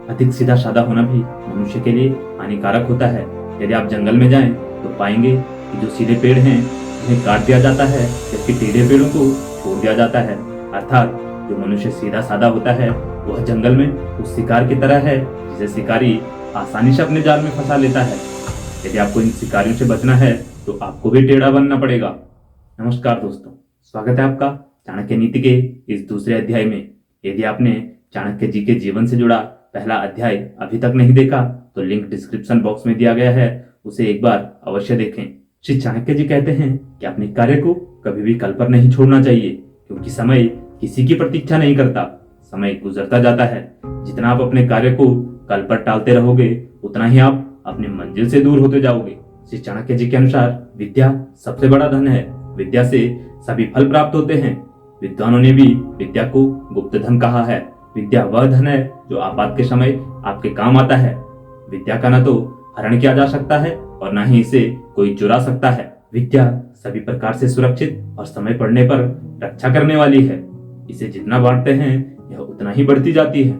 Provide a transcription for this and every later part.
अधिक सीधा साधा होना भी मनुष्य के लिए हानिकारक होता है। यदि आप जंगल में जाएं तो पाएंगे कि जो सीधे पेड़ हैं उन्हें काट दिया जाता है, जबकि टेढ़े पेड़ों को छोड़ दिया जाता है। अर्थात जो मनुष्य सीधा साधा होता है वह जंगल में उस शिकार की तरह है जिसे शिकारी आसानी से अपने जाल में फंसा लेता है। यदि आपको इन शिकारियों से बचना है तो आपको भी टेढ़ा बनना पड़ेगा। नमस्कार दोस्तों, स्वागत है आपका चाणक्य नीति के इस दूसरे अध्याय में। यदि आपने चाणक्य जी के जीवन से जुड़ा पहला अध्याय अभी तक नहीं देखा तो लिंक डिस्क्रिप्शन बॉक्स में दिया गया है, उसे एक बार अवश्य देखें। श्री चाणक्य जी कहते हैं कि अपने कार्य को कभी भी कल पर नहीं छोड़ना चाहिए, क्योंकि समय किसी की प्रतीक्षा नहीं करता, समय गुजरता जाता है। जितना आप अपने कार्य को कल पर टालते रहोगे उतना ही आप अपनी मंजिल से दूर होते जाओगे। श्री चाणक्य जी के अनुसार विद्या सबसे बड़ा धन है। विद्या से सभी फल प्राप्त होते हैं। विद्वानों ने भी विद्या को गुप्त धन कहा है। विद्या वह धन है जो आपात के समय आपके काम आता है। विद्या का न तो हरण किया जा सकता है और न ही इसे कोई चुरा सकता है। विद्या सभी प्रकार से सुरक्षित और समय पड़ने पर रक्षा करने वाली है। इसे जितना बांटते हैं यह उतना ही बढ़ती जाती है।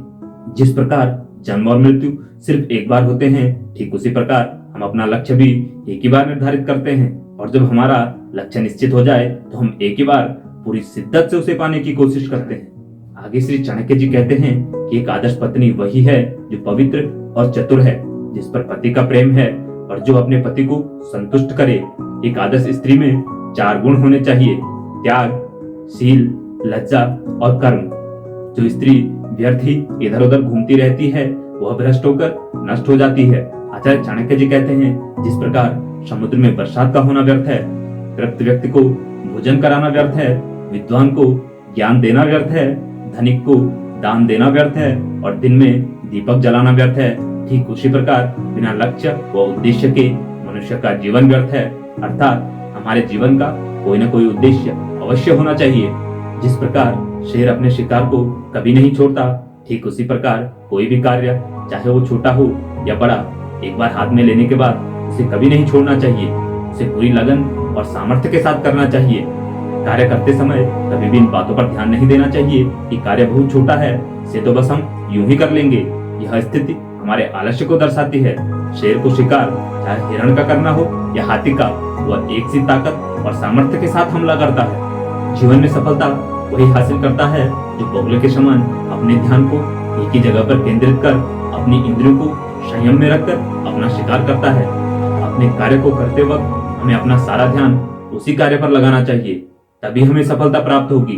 जिस प्रकार जन्म और मृत्यु सिर्फ एक बार होते हैं, ठीक उसी प्रकार हम अपना लक्ष्य भी एक ही बार निर्धारित करते हैं, और जब हमारा लक्ष्य निश्चित हो जाए तो हम एक ही बार पूरी शिद्दत से उसे पाने की कोशिश करते हैं। आगे श्री चाणक्य जी कहते हैं कि एक आदर्श पत्नी वही है जो पवित्र और चतुर है, जिस पर पति का प्रेम है और जो अपने पति को संतुष्ट करे। एक आदर्श स्त्री में 4 गुण होने चाहिए: त्याग, शील, लज्जा और कर्म। जो स्त्री व्यर्थ ही इधर उधर घूमती रहती है वह भ्रष्ट होकर नष्ट हो जाती है। आचार्य चाणक्य जी कहते हैं, जिस प्रकार समुद्र में बरसात का होना व्यर्थ है, तृप्त व्यक्ति को भोजन कराना व्यर्थ है, विद्वान को ज्ञान देना व्यर्थ है, धनिक को दान देना व्यर्थ है और दिन में दीपक जलाना व्यर्थ है, ठीक उसी प्रकार बिना लक्ष्य व उद्देश्य के मनुष्य का जीवन व्यर्थ है। अर्थात हमारे जीवन का कोई न कोई उद्देश्य अवश्य होना चाहिए। जिस प्रकार शेर अपने शिकार को कभी नहीं छोड़ता, ठीक उसी प्रकार कोई भी कार्य, चाहे वो छोटा हो या बड़ा, एक बार हाथ में लेने के बाद उसे कभी नहीं छोड़ना चाहिए। उसे पूरी लगन और सामर्थ्य के साथ करना चाहिए। कार्य करते समय कभी भी इन बातों पर ध्यान नहीं देना चाहिए कि कार्य बहुत छोटा है, इसे तो बस हम यूं ही कर लेंगे। यह स्थिति हमारे आलस्य को दर्शाती है। शेर को शिकार चाहे हिरण का करना हो या हाथी का, वह एक सी ताकत और सामर्थ्य के साथ हमला करता है। जीवन में सफलता वही हासिल करता है जो बगुले के समान अपने ध्यान को एक ही जगह पर केंद्रित कर अपनी इंद्रियों को संयम में रखकर अपना शिकार करता है। अपने कार्य को करते वक्त हमें अपना सारा ध्यान उसी कार्य पर लगाना चाहिए, तभी हमें सफलता प्राप्त होगी।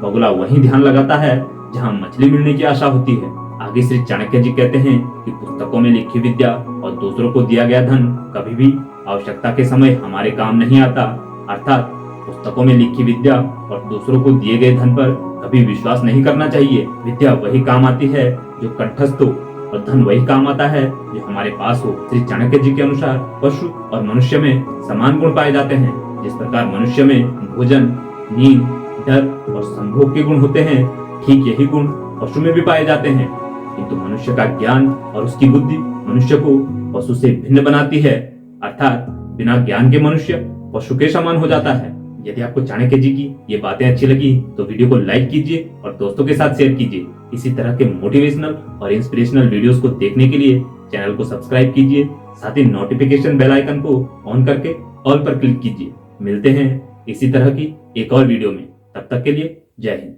बगुला वही ध्यान लगाता है जहाँ मछली मिलने की आशा होती है। आगे श्री चाणक्य जी कहते हैं कि पुस्तकों में लिखी विद्या और दूसरों को दिया गया धन कभी भी आवश्यकता के समय हमारे काम नहीं आता। अर्थात पुस्तकों में लिखी विद्या और दूसरों को दिए गए धन पर कभी विश्वास नहीं करना चाहिए। विद्या वही काम आती है जो कंठस्थ हो और धन वही काम आता है जो हमारे पास हो। श्री चाणक्य जी के अनुसार पशु और मनुष्य में समान गुण पाए जाते हैं। जिस प्रकार मनुष्य में भोजन, नींद, डर और संभोग के गुण होते हैं, ठीक यही गुण पशु में भी पाए जाते हैं। किंतु मनुष्य का ज्ञान और उसकी बुद्धि मनुष्य को पशु से भिन्न बनाती है। अर्थात बिना ज्ञान के मनुष्य पशु के समान हो जाता है। यदि आपको चाणक्य जी की ये बातें अच्छी लगी तो वीडियो को लाइक कीजिए और दोस्तों के साथ शेयर कीजिए। इसी तरह के मोटिवेशनल और इंस्पिरेशनल वीडियोस को देखने के लिए चैनल को सब्सक्राइब कीजिए, साथ ही नोटिफिकेशन बेल आइकन को ऑन करके ऑल पर क्लिक कीजिए। मिलते हैं इसी तरह की एक और वीडियो में, तब तक के लिए जय हिंद।